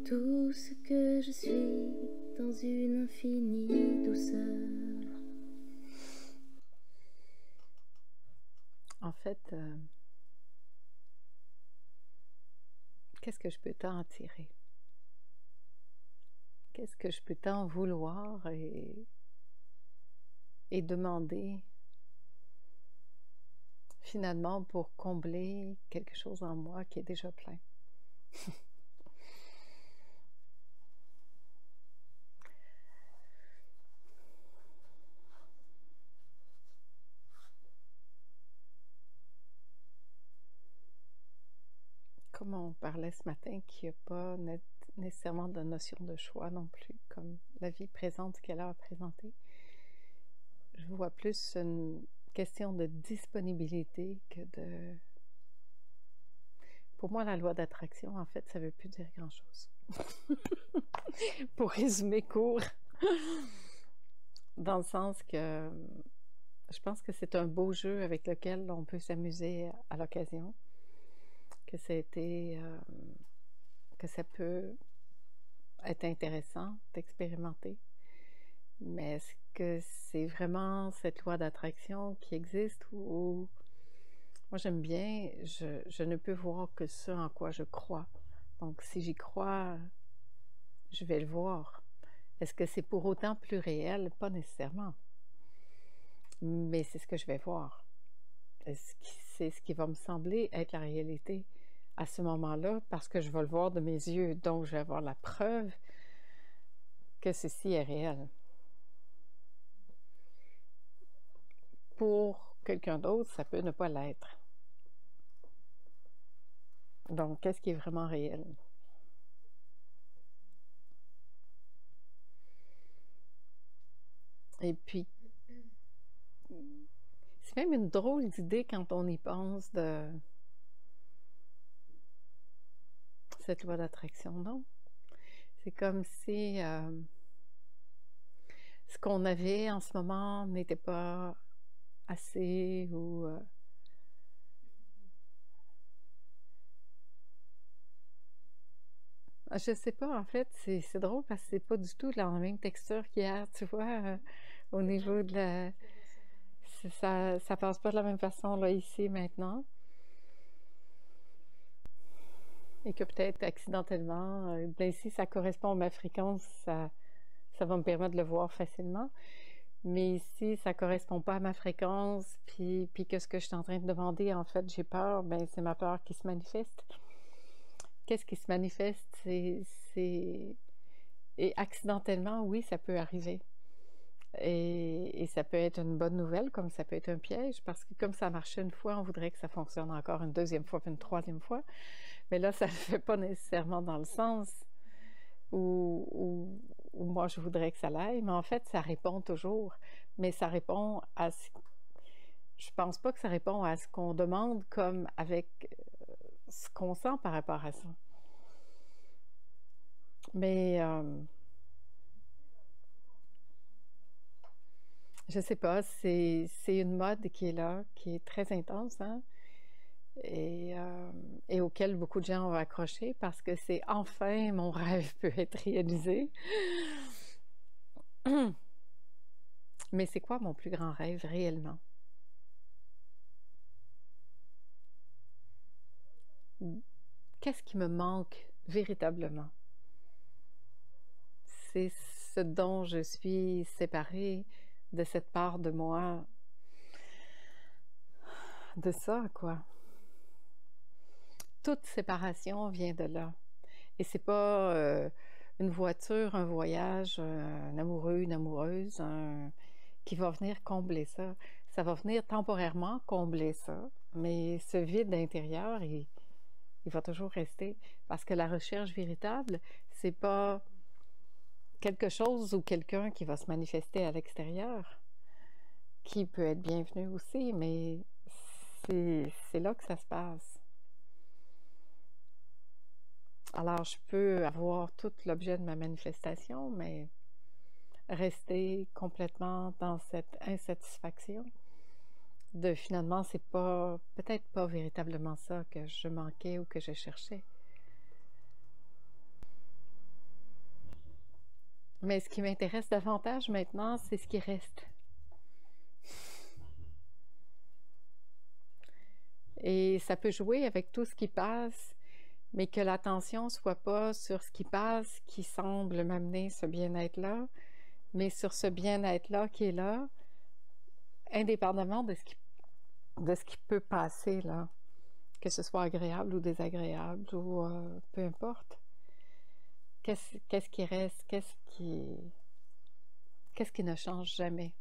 tout ce que je suis dans une infinie douceur. En fait, qu'est-ce que je peux t'en tirer? Qu'est-ce que je peux t'en vouloir et demander finalement pour combler quelque chose en moi qui est déjà plein? Comme on parlait ce matin, qu'il n'y a pas nécessairement de notion de choix non plus, comme la vie présente qu'elle a à présenter. Je vois plus une question de disponibilité que de... Pour moi, la loi d'attraction, en fait, ça ne veut plus dire grand-chose. Pour résumer court, dans le sens que je pense que c'est un beau jeu avec lequel on peut s'amuser à l'occasion, que ça peut être intéressant d'expérimenter. Mais est-ce que c'est vraiment cette loi d'attraction qui existe ou moi j'aime bien, je ne peux voir que ce en quoi je crois. Donc si j'y crois, je vais le voir. Est-ce que c'est pour autant plus réel? Pas nécessairement. Mais c'est ce que je vais voir. C'est ce qui va me sembler être la réalité à ce moment-là, parce que je vais le voir de mes yeux, donc je vais avoir la preuve que ceci est réel. Pour quelqu'un d'autre, ça peut ne pas l'être. Donc, qu'est-ce qui est vraiment réel? Et puis, c'est même une drôle d'idée quand on y pense de cette loi d'attraction, non? C'est comme si ce qu'on avait en ce moment n'était pas assez ou... je sais pas, en fait, c'est drôle parce que c'est pas du tout la même texture qu'hier, tu vois, au niveau de la... Ça passe pas de la même façon, là, ici, maintenant. Et que peut-être accidentellement, ben si ça correspond à ma fréquence, ça va me permettre de le voir facilement. Mais si ça correspond pas à ma fréquence, puis que ce que je suis en train de demander, en fait, j'ai peur, ben c'est ma peur qui se manifeste. Qu'est-ce qui se manifeste? Et accidentellement, oui, ça peut arriver. Et ça peut être une bonne nouvelle, comme ça peut être un piège, parce que comme ça marchait une fois, on voudrait que ça fonctionne encore une deuxième fois, puis une troisième fois. Mais là, ça ne le fait pas nécessairement dans le sens où moi, je voudrais que ça l'aille. Mais en fait, ça répond toujours. Mais ça répond à... Je pense pas que ça répond à ce qu'on demande comme avec ce qu'on sent par rapport à ça. Mais... je sais pas, c'est une mode qui est là, qui est très intense, hein, et auquel beaucoup de gens ont accroché parce que c'est enfin mon rêve peut être réalisé. Mais c'est quoi mon plus grand rêve réellement? Qu'est-ce qui me manque véritablement? C'est ce dont je suis séparée de cette part de moi, de ça, quoi. Toute séparation vient de là. Et c'est pas une voiture, un voyage, un amoureux, une amoureuse, qui va venir combler ça. Ça va venir temporairement combler ça, mais ce vide intérieur, il va toujours rester. Parce que la recherche véritable, c'est pas quelque chose ou quelqu'un qui va se manifester à l'extérieur, qui peut être bienvenu aussi, mais c'est là que ça se passe. Alors, je peux avoir tout l'objet de ma manifestation, mais rester complètement dans cette insatisfaction de finalement, c'est pas, peut-être pas véritablement ça que je manquais ou que je cherchais. Mais ce qui m'intéresse davantage maintenant, c'est ce qui reste. Et ça peut jouer avec tout ce qui passe, mais que l'attention soit pas sur ce qui passe, qui semble m'amener ce bien-être-là, mais sur ce bien-être-là qui est là, indépendamment de ce qui peut passer, là, que ce soit agréable ou désagréable, ou peu importe. Qu'est-ce qui reste? Qu'est-ce qui ne change jamais?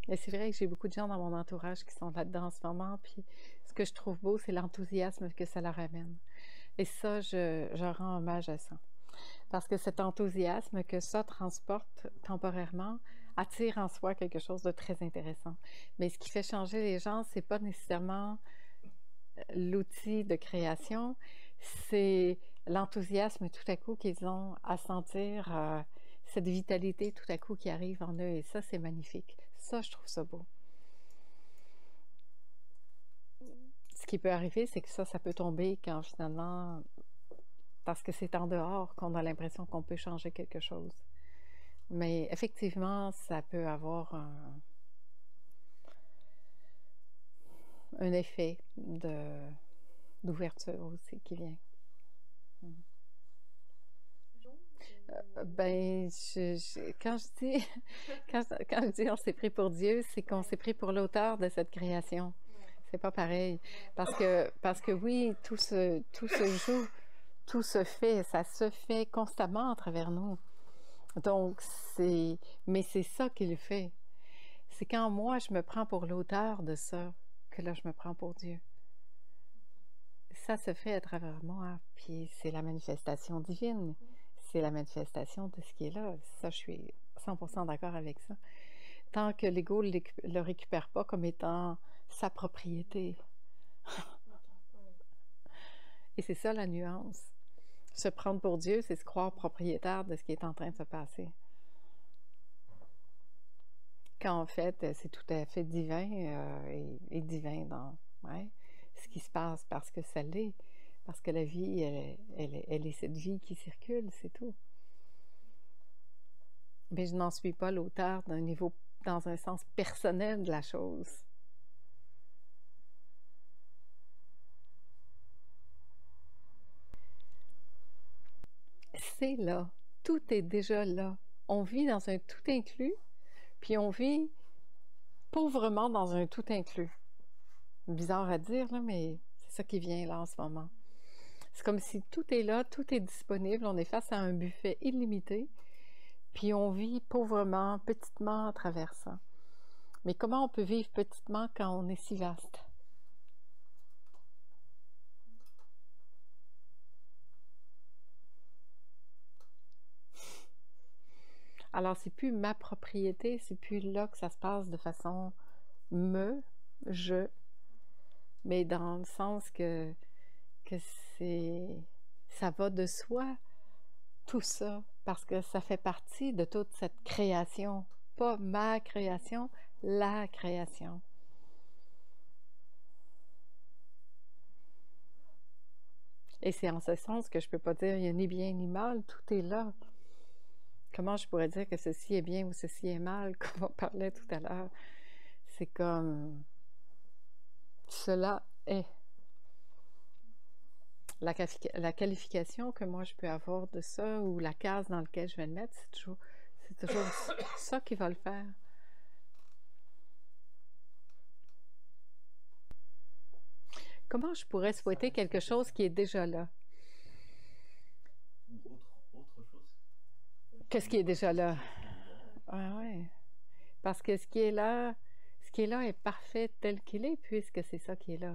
Et c'est vrai que j'ai beaucoup de gens dans mon entourage qui sont là-dedans en ce moment, puis ce que je trouve beau, c'est l'enthousiasme que ça leur amène. Et ça, je rends hommage à ça. Parce que cet enthousiasme que ça transporte temporairement attire en soi quelque chose de très intéressant. Mais ce qui fait changer les gens, c'est pas nécessairement l'outil de création, c'est l'enthousiasme tout à coup qu'ils ont à sentir cette vitalité tout à coup qui arrive en eux. Et ça, c'est magnifique. Ça, je trouve ça beau. Ce qui peut arriver, c'est que ça peut tomber quand finalement, parce que c'est en dehors qu'on a l'impression qu'on peut changer quelque chose. Mais effectivement, ça peut avoir un effet d'ouverture aussi qui vient. Ben, quand je dis quand je dis on s'est pris pour Dieu, c'est qu'on s'est pris pour l'auteur de cette création. C'est pas pareil. Parce que oui, tout se joue, tout se fait, ça se fait constamment à travers nous. Donc, mais c'est ça qui le fait. C'est quand moi, je me prends pour l'auteur de ça, que là, je me prends pour Dieu. Ça se fait à travers moi, puis c'est la manifestation divine. C'est la manifestation de ce qui est là. Ça, je suis 100% d'accord avec ça. Tant que l'ego ne le récupère pas comme étant sa propriété. Et c'est ça la nuance. Se prendre pour Dieu, c'est se croire propriétaire de ce qui est en train de se passer. Quand en fait, c'est tout à fait divin et divin dans ce qui se passe parce que ça l'est. Parce que la vie, elle est cette vie qui circule, c'est tout. Mais je n'en suis pas l'auteur d'un niveau, dans un sens personnel de la chose. C'est là. Tout est déjà là. On vit dans un tout inclus, puis on vit pauvrement dans un tout inclus. Bizarre à dire, là, mais c'est ça qui vient là en ce moment. C'est comme si tout est là, tout est disponible, on est face à un buffet illimité, puis on vit pauvrement, petitement à travers ça. Mais comment on peut vivre petitement quand on est si vaste? Alors, c'est plus ma propriété, c'est plus là que ça se passe de façon je, mais dans le sens que ça va de soi, tout ça, parce que ça fait partie de toute cette création. Pas ma création, la création. Et c'est en ce sens que je peux pas dire il y a ni bien ni mal, tout est là. Comment je pourrais dire que ceci est bien ou ceci est mal, comme on parlait tout à l'heure? C'est comme cela est. La qualification que moi je peux avoir de ça ou la case dans laquelle je vais le mettre, c'est toujours ça qui va le faire. Comment je pourrais souhaiter quelque chose qui est déjà là? Autre chose. Qu'est-ce qui est déjà là? Ouais. Parce que ce qui est là est parfait tel qu'il est, puisque c'est ça qui est là.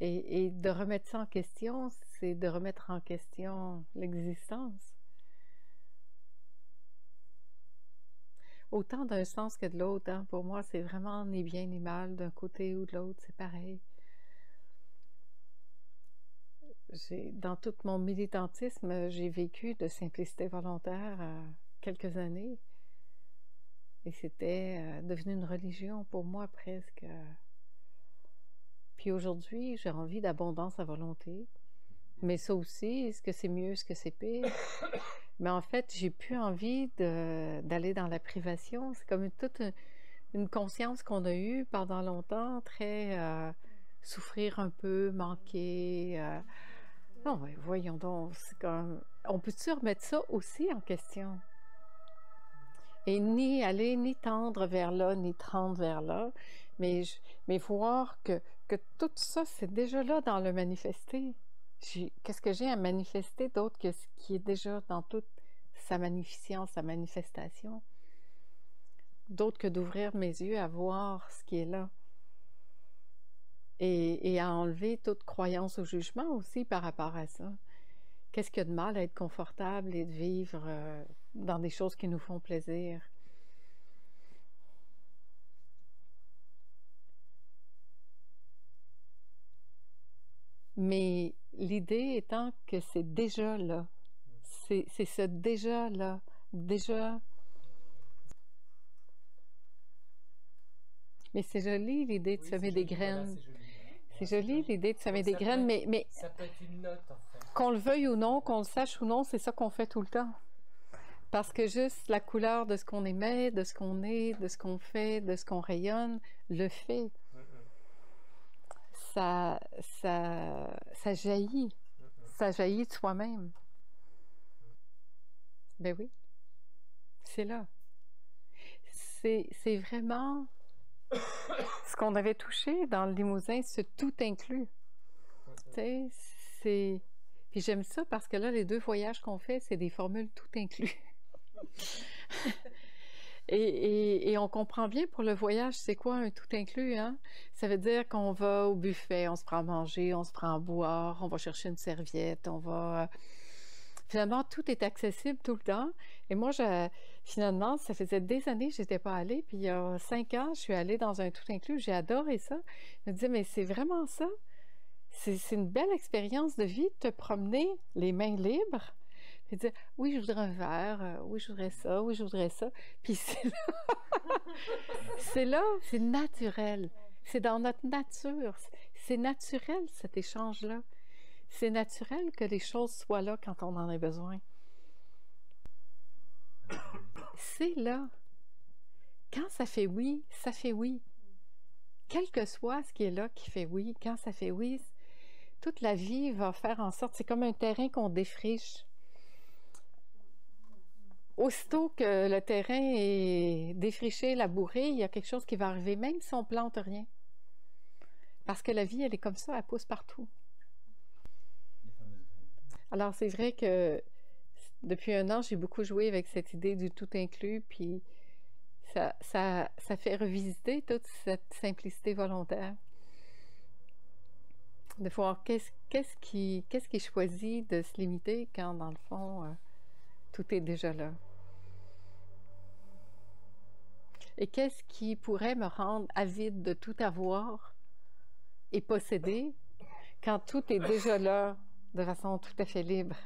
Et de remettre ça en question, c'est de remettre en question l'existence. Autant d'un sens que de l'autre, hein. Pour moi, c'est vraiment ni bien ni mal d'un côté ou de l'autre, c'est pareil. Dans tout mon militantisme, j'ai vécu de simplicité volontaire quelques années. Et c'était devenu une religion pour moi presque. Puis aujourd'hui, j'ai envie d'abondance à volonté. Mais ça aussi, est-ce que c'est mieux, est-ce que c'est pire? Mais en fait, j'ai plus envie d'aller dans la privation. C'est comme toute une conscience qu'on a eue pendant longtemps, très souffrir un peu, manquer. Non, ouais, voyons donc, c'est comme... On peut-tu remettre ça aussi en question? Et ni aller, ni tendre vers là, ni tendre vers là, mais voir que tout ça, c'est déjà là dans le manifester. Qu'est-ce que j'ai à manifester d'autre que ce qui est déjà dans toute sa magnificence, sa manifestation? D'autre que d'ouvrir mes yeux à voir ce qui est là. Et à enlever toute croyance au jugement aussi par rapport à ça. Qu'est-ce qu'il y a de mal à être confortable et de vivre dans des choses qui nous font plaisir? Mais l'idée étant que c'est déjà là. C'est ce déjà là. Déjà. Mais c'est joli l'idée de semer des graines. C'est joli l'idée de semer des graines, mais ça peut être une note en fait. Qu'on le veuille ou non, qu'on le sache ou non, c'est ça qu'on fait tout le temps. Parce que juste la couleur de ce qu'on émet, de ce qu'on est, de ce qu'on fait, de ce qu'on rayonne, le fait. Ça jaillit. Ça jaillit de soi-même. Ben oui. C'est là. C'est vraiment ce qu'on avait touché dans le Limousin, ce tout inclus. Tu sais, c'est... Puis j'aime ça parce que là, les 2 voyages qu'on fait, c'est des formules tout inclus. Et on comprend bien pour le voyage, c'est quoi un tout inclus, hein? Ça veut dire qu'on va au buffet, on se prend à manger, on se prend à boire, on va chercher une serviette, on va... Finalement, tout est accessible tout le temps. Et moi, finalement, ça faisait des années que je n'étais pas allée. Puis il y a 5 ans, je suis allée dans un tout inclus. J'ai adoré ça. Je me disais, mais c'est vraiment ça. C'est une belle expérience de vie de te promener les mains libres. Puis de dire, oui, je voudrais un verre, oui, je voudrais ça, oui, je voudrais ça. Puis c'est là, c'est naturel. C'est dans notre nature. C'est naturel, cet échange-là. C'est naturel que les choses soient là quand on en a besoin. C'est là. Quand ça fait oui, ça fait oui. Quel que soit ce qui est là qui fait oui, quand ça fait oui, toute la vie va faire en sorte, c'est comme un terrain qu'on défriche. Aussitôt que le terrain est défriché, labouré, il y a quelque chose qui va arriver, même si on plante rien. Parce que la vie, elle est comme ça, elle pousse partout. Alors, c'est vrai que depuis 1 an, j'ai beaucoup joué avec cette idée du tout inclus, puis ça fait revisiter toute cette simplicité volontaire. De voir qu'est-ce qui choisit de se limiter quand, dans le fond, tout est déjà là. Et qu'est-ce qui pourrait me rendre avide de tout avoir et posséder quand tout est déjà là de façon tout à fait libre?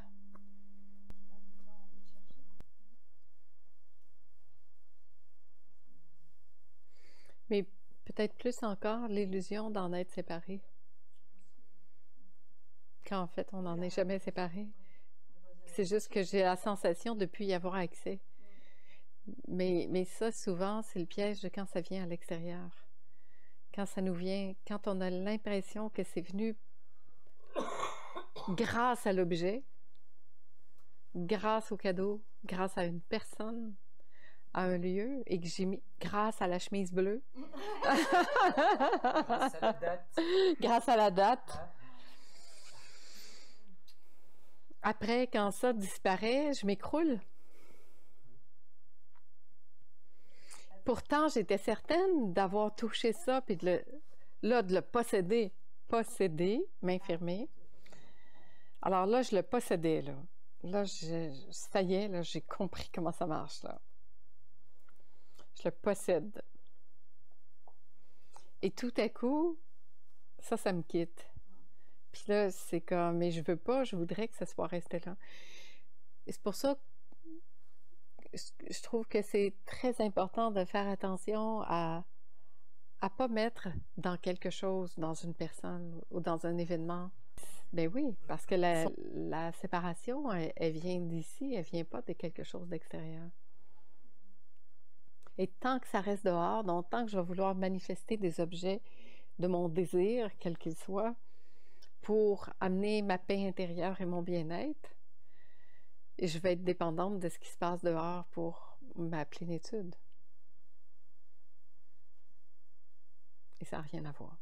Mais peut-être plus encore l'illusion d'en être séparé. Quand en fait, on n'en est jamais séparé. C'est juste que j'ai la sensation de ne plus y avoir accès. Mais ça, souvent, c'est le piège de quand ça vient à l'extérieur. Quand ça nous vient, quand on a l'impression que c'est venu grâce à l'objet, grâce au cadeau, grâce à une personne, à un lieu, et que j'ai mis grâce à la chemise bleue. Grâce à la date. Grâce à la date. Après, quand ça disparaît, je m'écroule. Pourtant, j'étais certaine d'avoir touché ça, puis de le posséder. Posséder, m'infirmer. Alors là, je le possédais, là. Là, ça y est, là, j'ai compris comment ça marche, là. Je le possède. Et tout à coup, ça me quitte. Puis là, c'est comme, mais je veux pas, je voudrais que ça soit resté là. Et c'est pour ça je trouve que c'est très important de faire attention à pas mettre dans quelque chose, dans une personne ou dans un événement. Ben oui, parce que la séparation, elle vient d'ici, elle vient pas de quelque chose d'extérieur. Et tant que ça reste dehors, donc tant que je vais vouloir manifester des objets de mon désir, quel qu'il soit, pour amener ma paix intérieure et mon bien-être, je vais être dépendante de ce qui se passe dehors pour ma plénitude. Et ça n'a rien à voir.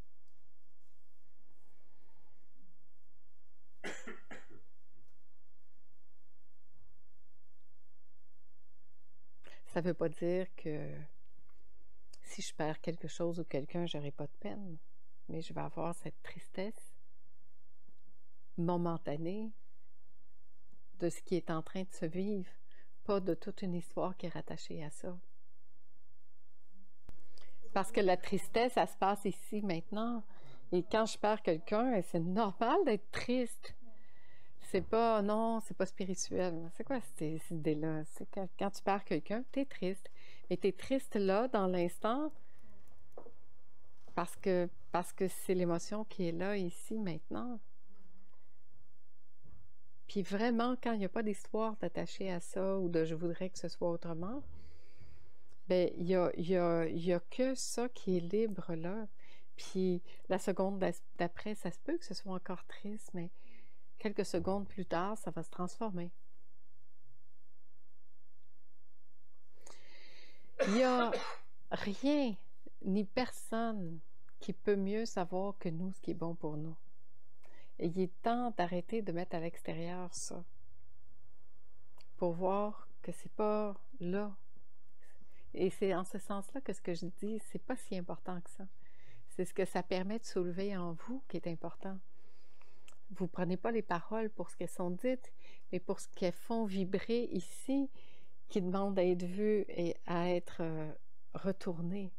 Ça ne veut pas dire que si je perds quelque chose ou quelqu'un, je n'aurai pas de peine, mais je vais avoir cette tristesse momentanée de ce qui est en train de se vivre, pas de toute une histoire qui est rattachée à ça. Parce que la tristesse, ça se passe ici, maintenant. Et quand je perds quelqu'un, c'est normal d'être triste. C'est pas, non, c'est pas spirituel. C'est quoi cette idée-là? C'est quand tu perds quelqu'un, t'es triste. Mais t'es triste là, dans l'instant, parce que c'est l'émotion qui est là, ici, maintenant. Puis vraiment, quand il n'y a pas d'histoire d'attacher à ça ou de « je voudrais que ce soit autrement », bien, il y a que ça qui est libre là. Puis la seconde d'après, ça se peut que ce soit encore triste, mais quelques secondes plus tard, ça va se transformer. Il n'y a rien ni personne qui peut mieux savoir que nous ce qui est bon pour nous. Et il est temps d'arrêter de mettre à l'extérieur ça, pour voir que c'est pas là. Et c'est en ce sens-là que ce que je dis, c'est pas si important que ça. C'est ce que ça permet de soulever en vous qui est important. Vous ne prenez pas les paroles pour ce qu'elles sont dites, mais pour ce qu'elles font vibrer ici, qui demandent à être vues et à être retournées.